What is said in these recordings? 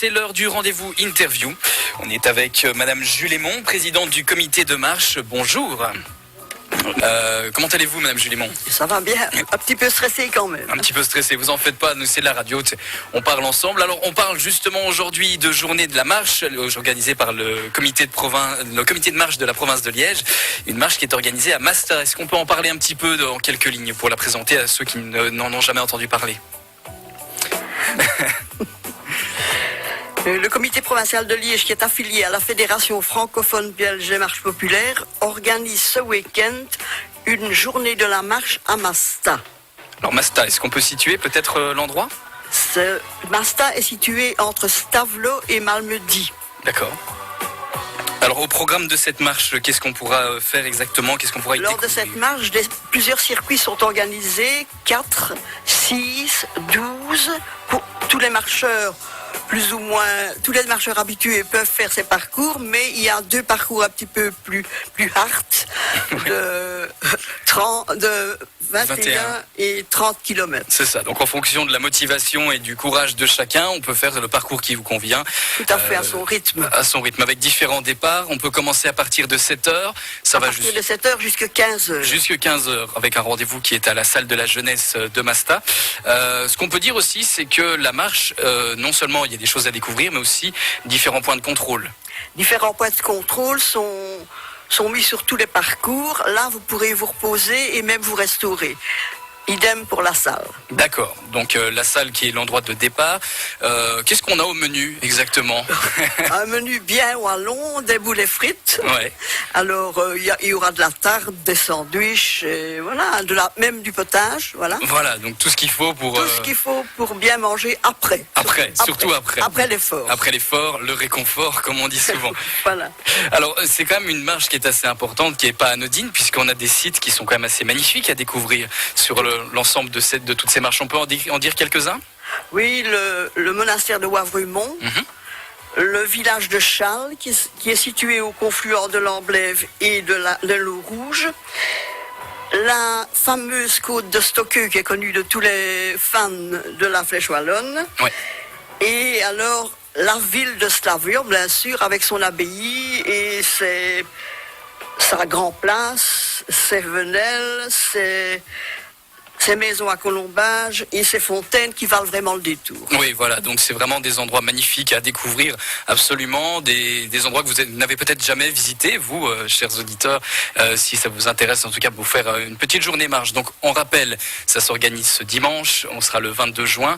c'est l'heure du rendez-vous interview. On est avec Madame Julémont, présidente du comité de marche. Bonjour. Comment allez-vous, Madame Julémont? Ça va bien, un petit peu stressé quand même. Un petit peu stressé, vous en faites pas, nous c'est de la radio, on parle ensemble. Alors on parle justement aujourd'hui de journée de la marche, organisée par le comité de marche de la province de Liège. Une marche qui est organisée à Masta. Est-ce qu'on peut en parler un petit peu en quelques lignes pour la présenter à ceux qui n'en ont jamais entendu parler? Le comité provincial de Liège, qui est affilié à la Fédération francophone belge des marches populaires, organise ce week-end une journée de la marche à Masta. Alors Masta, est-ce qu'on peut situer peut-être l'endroit? Masta est situé entre Stavelot et Malmedy. D'accord. Alors au programme de cette marche, qu'est-ce qu'on pourra faire exactement? Qu'est-ce qu'on pourra y Lors découvrir? de cette marche, plusieurs circuits sont organisés, 4, 6, 12, pour tous les marcheurs. Plus ou moins, tous les marcheurs habitués peuvent faire ces parcours, mais il y a 2 parcours un petit peu plus hard, de 21 et 30 km. C'est ça, donc en fonction de la motivation et du courage de chacun, on peut faire le parcours qui vous convient. Tout à fait, à son rythme. À son rythme, avec différents départs. On peut commencer à partir de 7h. À partir de 7h jusqu'à 15h. Jusqu'à 15h, avec un rendez-vous qui est à la salle de la jeunesse de Masta. Ce qu'on peut dire aussi, c'est que la marche, non seulement il y a des choses à découvrir, mais aussi différents points de contrôle. Différents points de contrôle sont mis sur tous les parcours. Là, vous pourrez vous reposer et même vous restaurer. Idem pour la salle. D'accord, donc la salle qui est l'endroit de départ. Qu'est-ce qu'on a au menu exactement? Un menu bien wallon, des boulets frites. Ouais. Alors, il y aura de la tarte, des sandwichs, et voilà, même du potage. Voilà. Voilà, donc tout ce qu'il faut pour... Tout ce qu'il faut pour bien manger après. Surtout après. Après l'effort. Après l'effort, le réconfort, comme on dit souvent. Voilà. Alors, c'est quand même une marche qui est assez importante, qui n'est pas anodine, puisqu'on a des sites qui sont quand même assez magnifiques à découvrir sur l'ensemble de toutes ces marches. On peut en dire quelques-uns? Oui, le monastère de Wavruymont, le village de Châles, qui est situé au confluent de l'Amblève et de l'eau Rouge, la fameuse côte de Stockeux, qui est connue de tous les fans de la Flèche Wallonne, ouais. Et alors la ville de Stavelot, bien sûr, avec son abbaye et sa grande place, ses venelles, ces maisons à colombage et ces fontaines qui valent vraiment le détour. Oui, voilà, donc c'est vraiment des endroits magnifiques à découvrir, absolument, des endroits que vous n'avez peut-être jamais visités, vous, chers auditeurs, si ça vous intéresse, en tout cas, pour faire une petite journée marche. Donc, on rappelle, ça s'organise ce dimanche, on sera le 22 juin,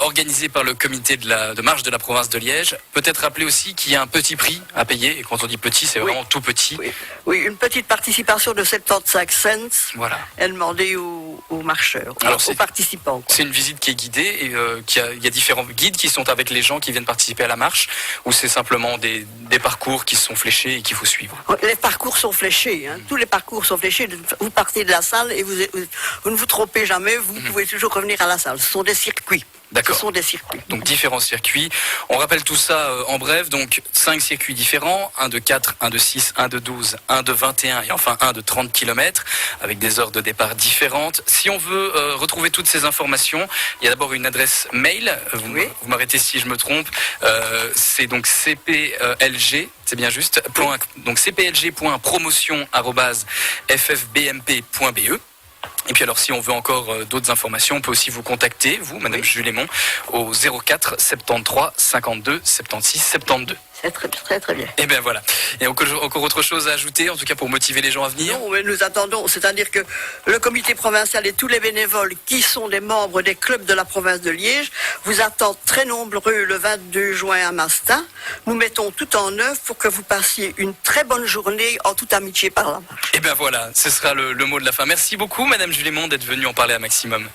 organisé par le comité de marche de la province de Liège. Peut-être rappeler aussi qu'il y a un petit prix à payer, et quand on dit petit, c'est vraiment tout petit. Oui, une petite participation de 75 cents, voilà, est demandée aux marcheurs, aux participants. C'est une visite qui est guidée et il y a différents guides qui sont avec les gens qui viennent participer à la marche, ou c'est simplement des parcours qui sont fléchés et qu'il faut suivre? Les parcours sont fléchés, tous les parcours sont fléchés. Vous partez de la salle et vous ne vous trompez jamais, vous pouvez toujours revenir à la salle. Ce sont des circuits. D'accord. Ce sont des circuits. Donc différents circuits. On rappelle tout ça en bref. Donc 5 circuits différents. Un de 4, un de 6, un de 12, un de 21 et enfin un de 30 km avec des heures de départ différentes. Si on veut retrouver toutes ces informations, il y a d'abord une adresse mail. Vous m'arrêtez si je me trompe. C'est donc cplg, c'est bien juste. Donc cplg.promotion@ffbmp.be. Et puis alors si on veut encore d'autres informations, on peut aussi vous contacter, vous, Madame Julémont, au 04 73 52 76 72. C'est très très bien. Et bien voilà. Et encore autre chose à ajouter, en tout cas pour motiver les gens à venir? Non, mais nous attendons, c'est-à-dire que le comité provincial et tous les bénévoles qui sont des membres des clubs de la province de Liège vous attendent très nombreux le 22 juin à Masta. Nous mettons tout en œuvre pour que vous passiez une très bonne journée en toute amitié par la marche. Et bien voilà, ce sera le mot de la fin. Merci beaucoup Madame Julémont d'être venue en parler à Maximum.